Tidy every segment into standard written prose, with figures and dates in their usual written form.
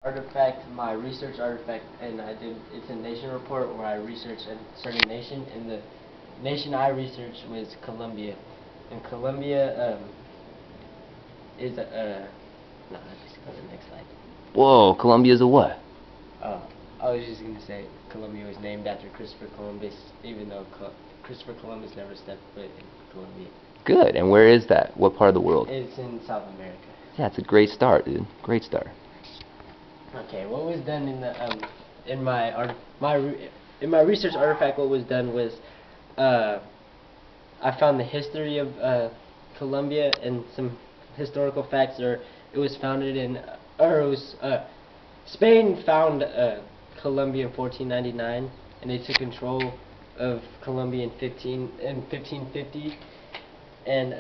artifact, my research artifact, and it's a nation report where I researched a certain nation, and the nation I researched was Colombia. And Colombia is no, let's go to the next slide. Whoa, Colombia's a what? Uh, I was just gonna say Colombia was named after Christopher Columbus, even though Christopher Columbus never stepped foot in Colombia. Good. And where is that? What part of the world? It's in South America. Yeah, it's a great start, dude. Great start. Okay, what was done in the in my art in my research artifact? What was done was I found the history of Colombia and some historical facts. Or it was founded in or it was Spain found Colombia in 1499, and they took control of Colombia in 1550, and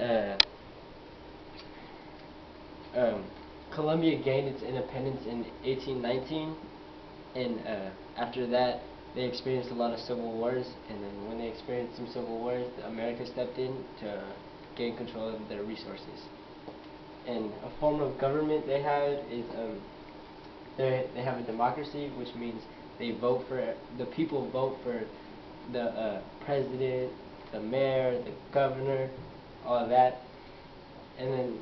Colombia gained its independence in 1819, and after that they experienced a lot of civil wars, and then when they experienced some civil wars, America stepped in to gain control of their resources. And a form of government they have is they have a democracy, which means the people vote for the president, the mayor, the governor, all of that, and then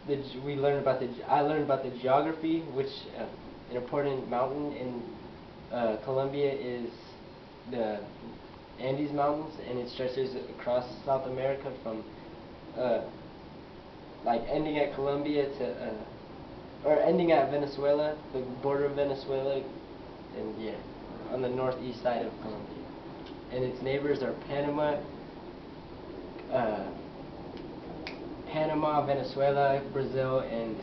I learned about the geography, which an important mountain in Colombia is the Andes Mountains, and it stretches across South America from like ending at Colombia to or ending at Venezuela, the border of Venezuela, and yeah, on the northeast side of Colombia. And its neighbors are Panama, Venezuela, Brazil, and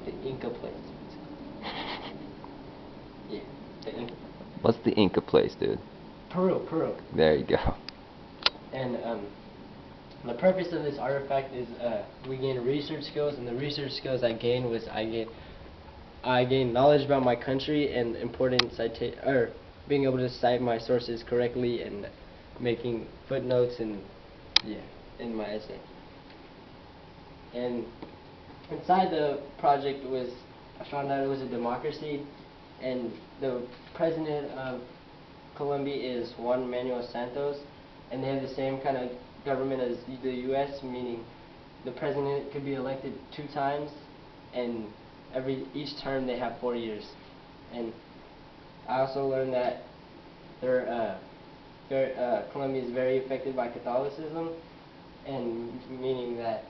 the Inca place. Yeah, the Inca. What's the Inca place, dude? Peru. There you go. And the purpose of this artifact is we gain research skills, and the research skills I gained was I gained knowledge about my country and important being able to cite my sources correctly and making footnotes and yeah in my essay. And inside the project I found out it was a democracy, and the president of Colombia is Juan Manuel Santos, and they have the same kind of government as the U.S., meaning the president could be elected 2 times, and each term they have 4 years. And I also learned that Colombia is very affected by Catholicism, and meaning that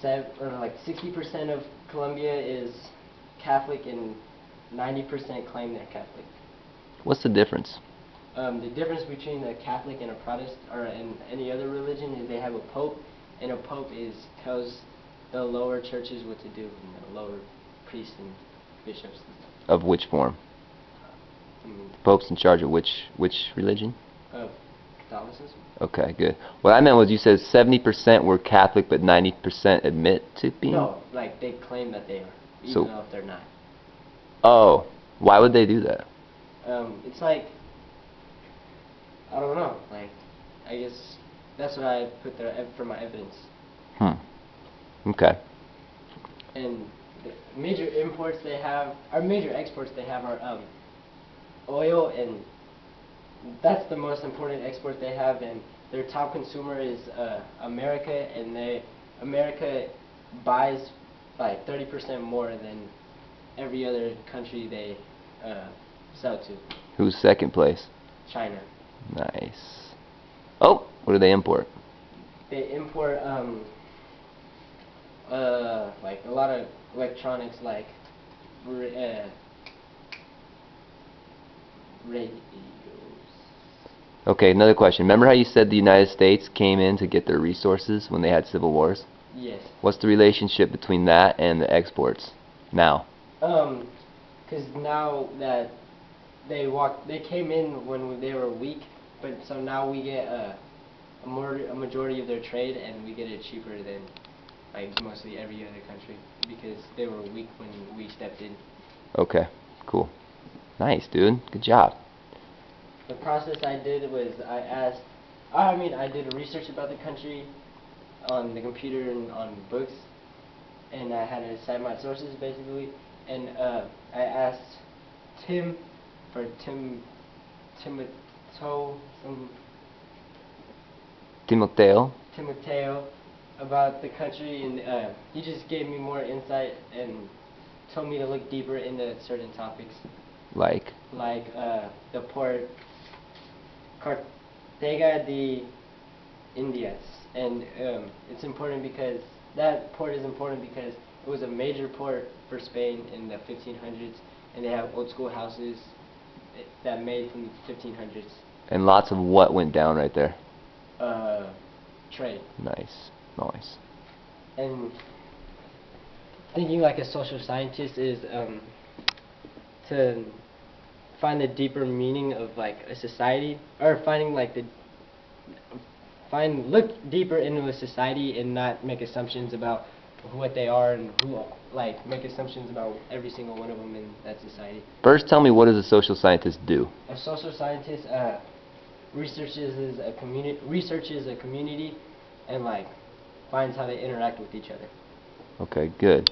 60% of Colombia is Catholic and 90% claim they're Catholic. What's the difference? The difference between a Catholic and a Protestant or in any other religion is they have a pope, and a pope tells the lower churches what to do, and the lower priests and bishops. Of which form? The Pope's in charge of which religion? Of Catholicism. Okay, good. What I meant was you said 70% were Catholic, but 90% admit to being? No, like they claim that they are, even though if they're not. Oh, why would they do that? It's like, I don't know, like, I guess that's what I put there for my evidence. Okay. And the major exports they have are oil, and that's the most important export they have, and their top consumer is America, and America buys like 30% more than every other country they sell to. Who's second place? China. Nice. Oh, what do they import? They import like a lot of electronics, like radios. Okay, another question. Remember how you said the United States came in to get their resources when they had civil wars? Yes. What's the relationship between that and the exports now? Because now that they came in when they were weak, but so now we get a majority of their trade, and we get it cheaper than like mostly every other country because they were weak when we stepped in. Okay, cool. Nice, dude. Good job. The process I did was I did research about the country on the computer and on books, and I had to cite my sources basically, and I asked Tim for Timoteo. Timoteo about the country, and he just gave me more insight and told me to look deeper into certain topics, Like, like the port Cartagena de Indias, and it's important because that port is important because it was a major port for Spain in the 1500s, and they have old school houses that made from the 1500s. and lots of what went down right there. Trade. Nice, nice. And thinking like a social scientist is to find the deeper meaning of like a society, or look deeper into a society and not make assumptions about what they are and make assumptions about every single one of them in that society. First, tell me, what does a social scientist do? A social scientist researches a community and finds how they interact with each other. Okay, good.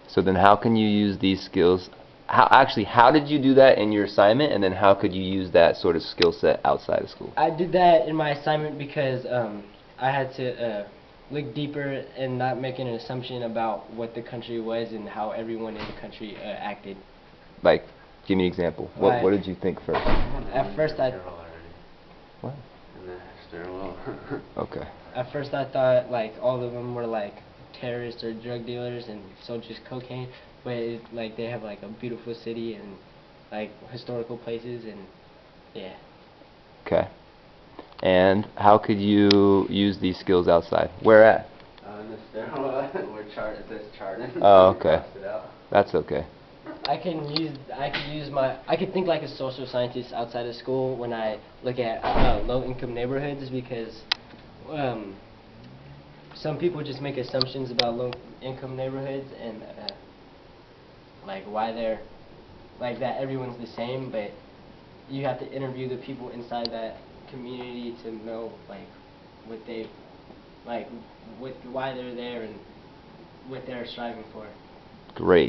So then how can you use these skills? How did you do that in your assignment, and then how could you use that sort of skill set outside of school? I did that in my assignment because I had to look deeper and not make an assumption about what the country was and how everyone in the country acted. Like, give me an example. Like- What did you think first? At first I What? In the stairwell. Okay. At first I thought like all of them were like terrorists or drug dealers and sold just cocaine, but they have like a beautiful city and like historical places, and yeah. Okay. And how could you use these skills outside? Where at? In the stairwell where it says Chardon. Oh, okay. Crossed it out. That's okay. I could think like a social scientist outside of school when I look at low-income neighborhoods, because some people just make assumptions about low-income neighborhoods and like why they're like that. Everyone's the same, but you have to interview the people inside that community to know why they're there and what they're striving for. Great.